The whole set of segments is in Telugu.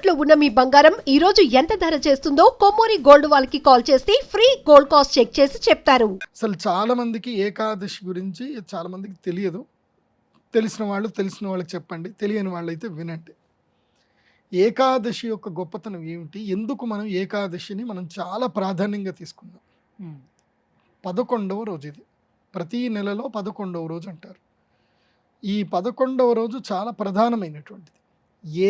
తాకట్టులో ఉన్న మీ బంగారం ఈ రోజు ఎంత ధర చేస్తుందో కొమ్మూరి గోల్డ్ వాళ్ళకి కాల్ చేస్తే ఫ్రీ గోల్డ్ కాస్ట్ చెక్ చేసి చెప్తారు. అసలు చాలా మందికి ఏకాదశి గురించి చాలా మందికి తెలియదు. తెలిసిన వాళ్ళకి చెప్పండి, తెలియని వాళ్ళైతే వినండి. ఏకాదశి యొక్క గొప్పతనం ఏమిటి, ఎందుకు మనం ఏకాదశిని మనం చాలా ప్రాధాన్యంగా తీసుకున్నాం. 11వ రోజు ఇది, ప్రతి నెలలో 11వ రోజు అంటారు. ఈ 11వ రోజు చాలా ప్రధానమైనటువంటిది.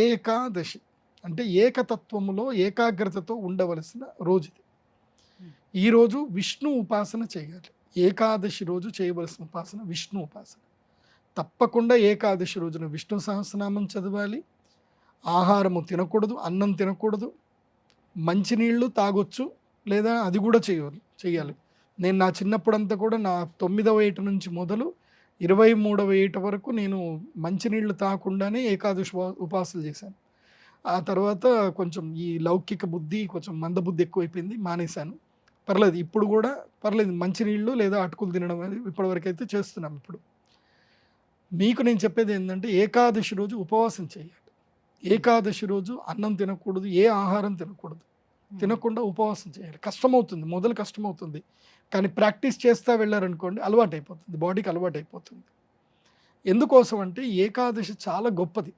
ఏకాదశి అంటే ఏకతత్వములో ఏకాగ్రతతో ఉండవలసిన రోజు ఇది. ఈరోజు విష్ణు ఉపాసన చేయాలి. ఏకాదశి రోజు చేయవలసిన ఉపాసన విష్ణు ఉపాసన. తప్పకుండా ఏకాదశి రోజున విష్ణు సహస్రనామం చదవాలి. ఆహారము తినకూడదు, అన్నం తినకూడదు, మంచినీళ్ళు తాగొచ్చు, లేదా అది కూడా చేయాలి. నేను నా చిన్నప్పుడంతా కూడా నా 9వ ఏట నుంచి మొదలు 23వ ఏట వరకు నేను మంచినీళ్ళు తాగకుండానే ఏకాదశి ఉపాసనలు చేశాను. ఆ తర్వాత కొంచెం ఈ లౌకిక బుద్ధి, కొంచెం మందబుద్ధి ఎక్కువైపోయింది, మానేశాను. పర్లేదు, ఇప్పుడు కూడా పర్లేదు, మంచినీళ్ళు లేదా అటుకులు తినడం అనేది ఇప్పటివరకు అయితే చేస్తున్నాం. ఇప్పుడు మీకు నేను చెప్పేది ఏంటంటే ఏకాదశి రోజు ఉపవాసం చేయాలి. ఏకాదశి రోజు అన్నం తినకూడదు, ఏ ఆహారం తినకూడదు, తినకుండా ఉపవాసం చేయాలి. కష్టమవుతుంది, మొదలు కష్టమవుతుంది, కానీ ప్రాక్టీస్ చేస్తూ వెళ్ళారనుకోండి అలవాటు అయిపోతుంది, బాడీకి అలవాటు అయిపోతుంది. ఎందుకోసం అంటే ఏకాదశి చాలా గొప్పది.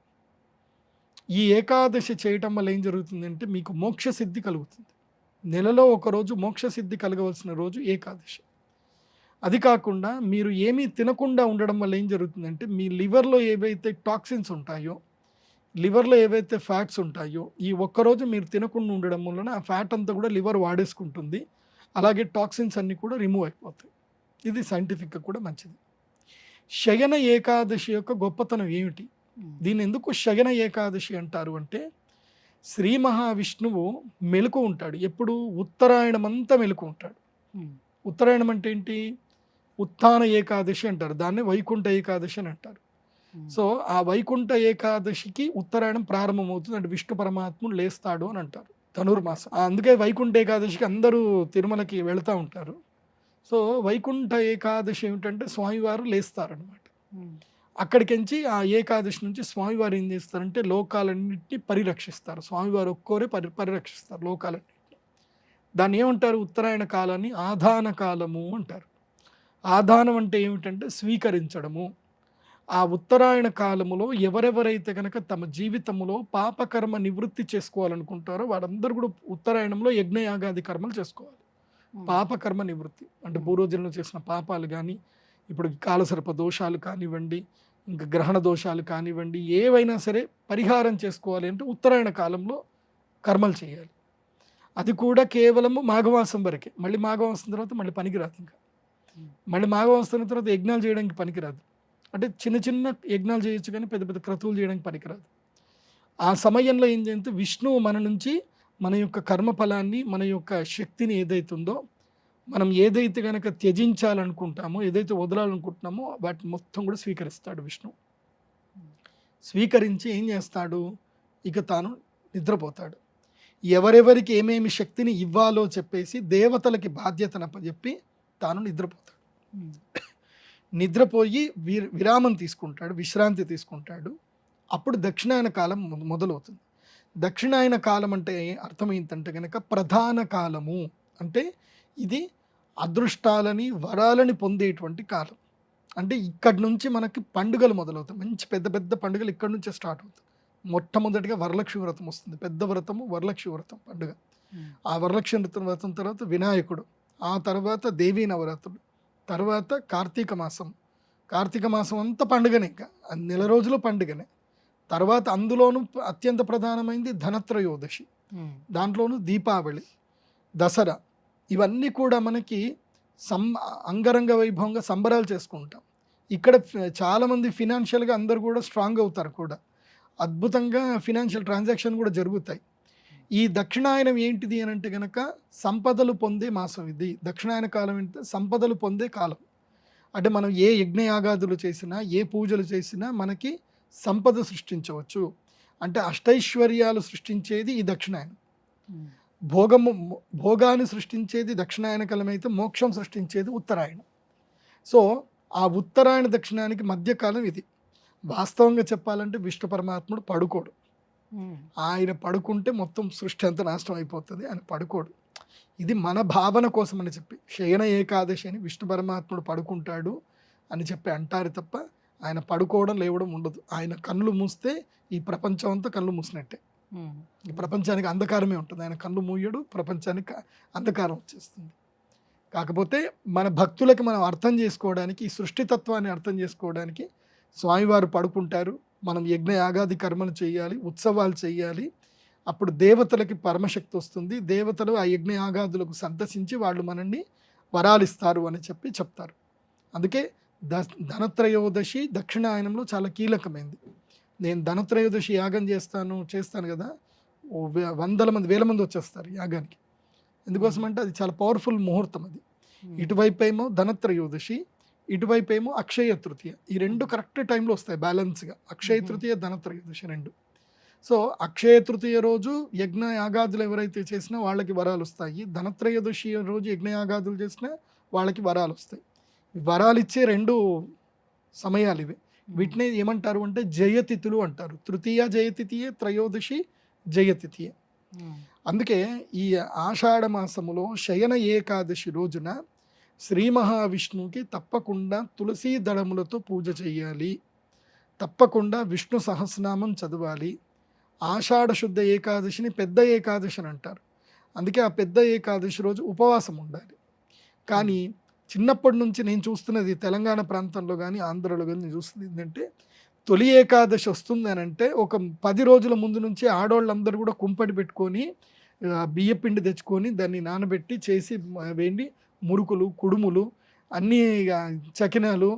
ఈ ఏకాదశి చేయటం వల్ల ఏం జరుగుతుందంటే మీకు మోక్ష సిద్ధి కలుగుతుంది. నెలలో ఒకరోజు మోక్ష సిద్ధి కలగవలసిన రోజు ఏకాదశి. అది కాకుండా మీరు ఏమీ తినకుండా ఉండడం వల్ల ఏం జరుగుతుందంటే మీ లివర్లో ఏవైతే టాక్సిన్స్ ఉంటాయో, లివర్లో ఏవైతే ఫ్యాట్స్ ఉంటాయో, ఈ ఒక్కరోజు మీరు తినకుండా ఉండడం వలన ఆ ఫ్యాట్ అంతా కూడా లివర్ వాడేసుకుంటుంది. అలాగే టాక్సిన్స్ అన్నీ కూడా రిమూవ్ అయిపోతాయి. ఇది సైంటిఫిక్గా కూడా మంచిది. శయన ఏకాదశి యొక్క గొప్పతనం ఏమిటి, దీన్ని ఎందుకు శయన ఏకాదశి అంటారు అంటే, శ్రీ మహావిష్ణువు మెలకు ఉంటాడు. ఎప్పుడు ఉత్తరాయణం అంతా మెలకు ఉంటాడు. ఉత్తరాయణం అంటే ఏంటి, ఉత్థాన ఏకాదశి అంటారు, దాన్ని వైకుంఠ ఏకాదశి అని అంటారు. సో ఆ వైకుంఠ ఏకాదశికి ఉత్తరాయణం ప్రారంభమవుతుంది, అంటే విష్ణు పరమాత్ముడు లేస్తాడు అని అంటారు, ధనుర్మాసం. అందుకే వైకుంఠ ఏకాదశికి అందరూ తిరుమలకి వెళుతూ ఉంటారు. సో వైకుంఠ ఏకాదశి ఏమిటంటే స్వామివారు లేస్తారనమాట. అక్కడికించి ఆ ఏకాదశి నుంచి స్వామివారు ఏం చేస్తారంటే లోకాలన్నింటినీ పరిరక్షిస్తారు. స్వామివారు ఒక్కోరే పరిరక్షిస్తారు లోకాలన్నింటినీ. దాన్ని ఏమంటారు, ఉత్తరాయణ కాలాన్ని ఆధాన కాలము అంటారు. ఆధానం అంటే ఏమిటంటే స్వీకరించడము. ఆ ఉత్తరాయణ కాలములో ఎవరెవరైతే కనుక తమ జీవితంలో పాపకర్మ నివృత్తి చేసుకోవాలనుకుంటారో వారందరూ కూడా ఉత్తరాయణంలో యజ్ఞయాగాది కర్మలు చేసుకోవాలి. పాపకర్మ నివృత్తి అంటే పూర్వజన్మలో చేసిన పాపాలు కానీ, ఇప్పుడు కాలసర్ప దోషాలు కానివ్వండి, ఇంకా గ్రహణ దోషాలు కానివ్వండి, ఏవైనా సరే పరిహారం చేసుకోవాలి అంటే ఉత్తరాయణ కాలంలో కర్మలు చేయాలి. అది కూడా కేవలము మాఘమాసం వరకే. మళ్ళీ మాఘమాసం తర్వాత మళ్ళీ పనికిరాదు. ఇంకా మళ్ళీ మాఘమాసం తర్వాత యజ్ఞాలు చేయడానికి పనికిరాదు. అంటే చిన్న చిన్న యజ్ఞాలు చేయొచ్చు కానీ పెద్ద పెద్ద క్రతువులు చేయడానికి పనికిరాదు. ఆ సమయంలో ఏం చేస్తే విష్ణువు మన నుంచి మన యొక్క కర్మఫలాన్ని, మన యొక్క శక్తిని ఏదైతుందో, మనం ఏదైతే కనుక త్యజించాలనుకుంటామో, ఏదైతే వదలాలనుకుంటున్నామో వాటిని మొత్తం కూడా స్వీకరిస్తాడు విష్ణువు. స్వీకరించి ఏం చేస్తాడు, ఇక తాను నిద్రపోతాడు. ఎవరెవరికి ఏమేమి శక్తిని ఇవ్వాలో చెప్పేసి దేవతలకి బాధ్యతను అప్పచెప్పి తాను నిద్రపోతాడు. నిద్రపోయి విరామం తీసుకుంటాడు, విశ్రాంతి తీసుకుంటాడు. అప్పుడు దక్షిణాయన కాలం మొదలవుతుంది. దక్షిణాయన కాలం అంటే అర్థం ఏంటంటే కనుక ప్రధాన కాలము, అంటే ఇది అదృష్టాలని వరాలని పొందేటువంటి కాలం. అంటే ఇక్కడి నుంచి మనకి పండుగలు మొదలవుతాయి. మంచి పెద్ద పెద్ద పండుగలు ఇక్కడి నుంచే స్టార్ట్ అవుతాయి. మొట్టమొదటిగా వరలక్ష్మి వ్రతం వస్తుంది, పెద్ద వ్రతము వరలక్ష్మి వ్రతం పండుగ. ఆ వరలక్ష్మి వ్రతం తర్వాత వినాయకుడు, ఆ తర్వాత దేవీ నవరాత్రులు, తర్వాత కార్తీక మాసం అంతా పండుగనే, ఇంకా నెల రోజులు పండుగనే. తర్వాత అందులోనూ అత్యంత ప్రధానమైంది ధనత్రయోదశి, దాంట్లోనూ దీపావళి, దసరా, ఇవన్నీ కూడా మనకి అంగరంగ వైభవంగా సంబరాలు చేసుకుంటాం. ఇక్కడ చాలామంది ఫినాన్షియల్గా అందరు కూడా స్ట్రాంగ్ అవుతారు కూడా, అద్భుతంగా ఫినాన్షియల్ ట్రాన్సాక్షన్ కూడా జరుగుతాయి. ఈ దక్షిణాయనం ఏంటిది అని అంటే కనుక సంపదలు పొందే మాసం ఇది. దక్షిణాయన కాలం ఏంటంటే సంపదలు పొందే కాలం. అంటే మనం ఏ యజ్ఞయాగాదులు చేసినా, ఏ పూజలు చేసినా మనకి సంపద సృష్టించవచ్చు. అంటే అష్టైశ్వర్యాలు సృష్టించేది ఈ దక్షిణాయనం. భోగాన్ని సృష్టించేది దక్షిణాయన కాలం అయితే, మోక్షం సృష్టించేది ఉత్తరాయణం. సో ఆ ఉత్తరాయణ దక్షిణానికి మధ్యకాలం ఇది. వాస్తవంగా చెప్పాలంటే విష్ణు పరమాత్ముడు పడుకోడు, ఆయన పడుకుంటే మొత్తం సృష్టి అంతా నాశనం అయిపోతుంది, ఆయన పడుకోడు. ఇది మన భావన కోసం అని చెప్పి శయన ఏకాదశి అని విష్ణు పరమాత్ముడు పడుకుంటాడు అని చెప్పి అంటారు తప్ప ఆయన పడుకోవడం లేవడం ఉండదు. ఆయన కళ్ళు మూస్తే ఈ ప్రపంచం అంతా కళ్ళు మూసినట్టే, ఈ ప్రపంచానికి అంధకారమే ఉంటుంది. ఆయన కళ్ళు మూయడు, ప్రపంచానికి అంధకారం వచ్చేస్తుంది. కాకపోతే మన భక్తులకి మనం అర్థం చేసుకోవడానికి, ఈ సృష్టితత్వాన్ని అర్థం చేసుకోవడానికి స్వామివారు పడుకుంటారు. మనం యజ్ఞ యాగాది కర్మలు చేయాలి, ఉత్సవాలు చేయాలి. అప్పుడు దేవతలకి పరమశక్తి వస్తుంది. దేవతలు ఆ యజ్ఞ యాగాదులకు సంతసించి వాళ్ళు మనల్ని వరాలిస్తారు అని చెప్పి చెప్తారు. అందుకే ధనత్రయోదశి దక్షిణాయనంలో చాలా కీలకమైంది. నేను ధనత్రయోదశి యాగం చేస్తాను కదా, వందల మంది వేల మంది వచ్చేస్తారు యాగానికి. ఎందుకోసం అంటే అది చాలా పవర్ఫుల్ ముహూర్తం. అది ఇటువైపు ఏమో ధనత్రయోదశి, ఇటువైపు ఏమో అక్షయ తృతీయ. ఈ రెండు కరెక్ట్ టైంలో వస్తాయి బ్యాలెన్స్గా. అక్షయ తృతీయ, ధనత్రయోదశి రెండు. సో అక్షయ తృతీయ రోజు యజ్ఞ యాగాదులు ఎవరైతే చేసినా వాళ్ళకి వరాలు వస్తాయి. ధనత్రయోదశి రోజు యజ్ఞ యాగాదులు చేసినా వాళ్ళకి వరాలు వస్తాయి. వరాలు ఇచ్చే రెండు సమయాలు ఇవి. వీటిని ఏమంటారు అంటే జయతిథులు అంటారు. తృతీయ జయతిథియే, త్రయోదశి జయతిథియే. అందుకే ఈ ఆషాఢ మాసములో శయన ఏకాదశి రోజున శ్రీ మహావిష్ణువుకి తప్పకుండా తులసీ దళములతో పూజ చేయాలి, తప్పకుండా విష్ణు సహస్రనామం చదవాలి. ఆషాఢ శుద్ధ ఏకాదశిని పెద్ద ఏకాదశి అని అంటారు. అందుకే ఆ పెద్ద ఏకాదశి రోజు ఉపవాసం ఉండాలి. కానీ చిన్నప్పటి నుంచి నేను చూస్తున్నది తెలంగాణ ప్రాంతంలో కానీ ఆంధ్రలో కానీ నేను చూస్తుంది ఏంటంటే, తొలి ఏకాదశి వస్తుంది అని అంటే ఒక 10 రోజుల ముందు నుంచి ఆడవాళ్ళందరూ కూడా కుంపటి పెట్టుకొని బియ్యపిండి తెచ్చుకొని దాన్ని నానబెట్టి చేసి వేండి మురుకులు, కుడుములు, అన్నీ చకినాలు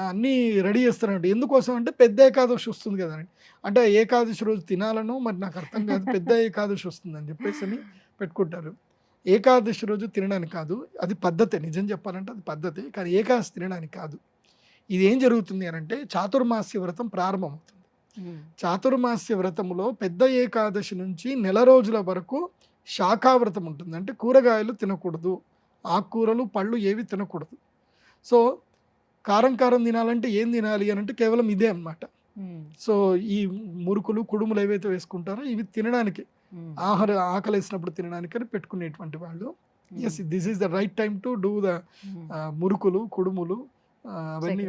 అన్నీ రెడీ చేస్తారంట. ఎందుకోసం అంటే పెద్ద ఏకాదశి వస్తుంది కదండి. అంటే ఏకాదశి రోజు తినాలను మరి నాకు అర్థం కాదు, పెద్ద ఏకాదశి వస్తుంది అని చెప్పేసి అని పెట్టుకుంటారు. ఏకాదశి రోజు తినడానికి కాదు, అది పద్ధతే. నిజం చెప్పాలంటే అది పద్ధతే, కానీ ఏకాదశి తినడానికి కాదు. ఇది ఏం జరుగుతుంది అని అంటే చాతుర్మాస్య వ్రతం ప్రారంభమవుతుంది. చాతుర్మాస్య వ్రతంలో పెద్ద ఏకాదశి నుంచి నెల రోజుల వరకు శాఖావ్రతం ఉంటుంది. అంటే కూరగాయలు తినకూడదు, ఆకుకూరలు, పళ్ళు ఏవి తినకూడదు. సో కారం తినాలంటే ఏం తినాలి అని అంటే కేవలం ఇదే అన్నమాట. సో ఈ మురుకులు, కుడుములు ఏవైతే వేసుకుంటారో ఇవి తినడానికి, ఆకలి వేసినప్పుడు తినడానికి అని పెట్టుకునేటువంటి వాళ్ళు. Yes, this is the right time to do the మురుకులు, కుడుములు, అవన్నీ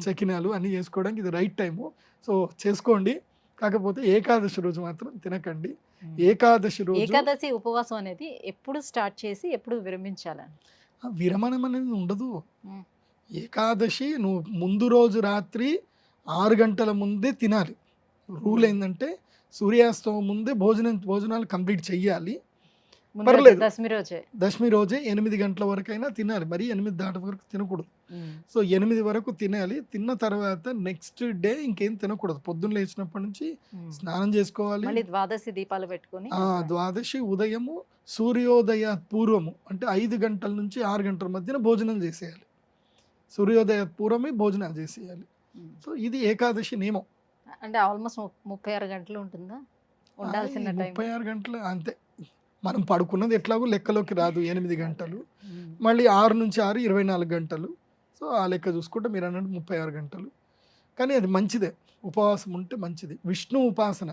చకినాలు అన్నీ చేసుకోవడానికి ఇది రైట్ టైము. సో చేసుకోండి. కాకపోతే ఏకాదశి రోజు మాత్రం తినకండి. ఏకాదశి ఉపవాసం అనేది ఎప్పుడు స్టార్ట్ చేసి ఎప్పుడు విరమించాలని? విరమణం అనేది ఉండదు. ఏకాదశి నువ్వు ముందు రోజు రాత్రి 6 గంటల ముందే తినాలి. రూల్ ఏంటంటే సూర్యాస్తమం ముందే భోజనాలు కంప్లీట్ చెయ్యాలి. పర్లేదు, దశమి రోజే 8 గంటల వరకైనా తినాలి. మరి 8 దాటి వరకు తినకూడదు. సో 8 వరకు తినాలి. తిన్న తర్వాత నెక్స్ట్ డే ఇంకేం తినకూడదు. పొద్దున్న లేచినప్పటి నుంచి స్నానం చేసుకోవాలి. ద్వాదశి దీపాలు పెట్టుకొని ద్వాదశి ఉదయము సూర్యోదయ పూర్వము అంటే 5 గంటల నుంచి 6 గంటల మధ్యన భోజనం చేసేయాలి. సూర్యోదయ పూర్వమే భోజనాలు చేసేయాలి. సో ఇది ఏకాదశి నియమం. అంటే ఆల్మోస్ట్ 36 గంటలు ఉంటుందా ఉండాల్సిన టైం? 36 గంటలు అంతే. మనం పడుకున్నది ఎట్లాగో లెక్కలోకి రాదు. 8 గంటలు, మళ్ళీ 6 నుంచి 6 24 గంటలు. సో ఆ లెక్క చూసుకుంటే మీరు అన్నట్టు 36 గంటలు. కానీ అది మంచిదే, ఉపవాసం ఉంటే మంచిది. విష్ణు ఉపాసన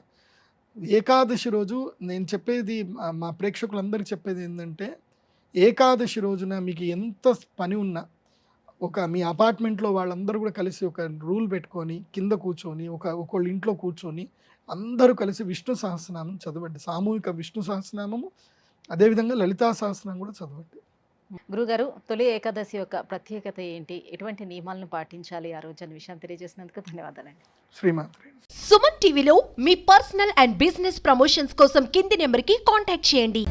ఏకాదశి రోజు నేను చెప్పేది, మా ప్రేక్షకులందరికీ చెప్పేది ఏంటంటే, ఏకాదశి రోజున మీకు ఎంత పని ఉన్నా మీ అపార్ట్మెంట్లో వాళ్ళందరూ కూడా కలిసి ఒక రూల్ పెట్టుకొని కింద కూర్చొని ఒకళ్ళ ఇంట్లో కూర్చొని అందరూ కలిసి విష్ణు సహస్రనామం చదవండి. సామూహిక విష్ణు సహస్రనామము, అదేవిధంగా లలితా సహస్రనామం కూడా చదవండి. గురుగారు, తొలి ఏకాదశి యొక్క ప్రత్యేకత ఏంటి, ఎటువంటి నియమాలను పాటించాలి ఆ రోజు అనే విషయం తెలియజేసినందుకు ధన్యవాదాలండి. శ్రీమాత్రే. సుమన్ టీవీలో మీ పర్సనల్ అండ్ బిజినెస్ ప్రమోషన్స్ కోసం కింది నెంబర్కి కాంటాక్ట్ చేయండి.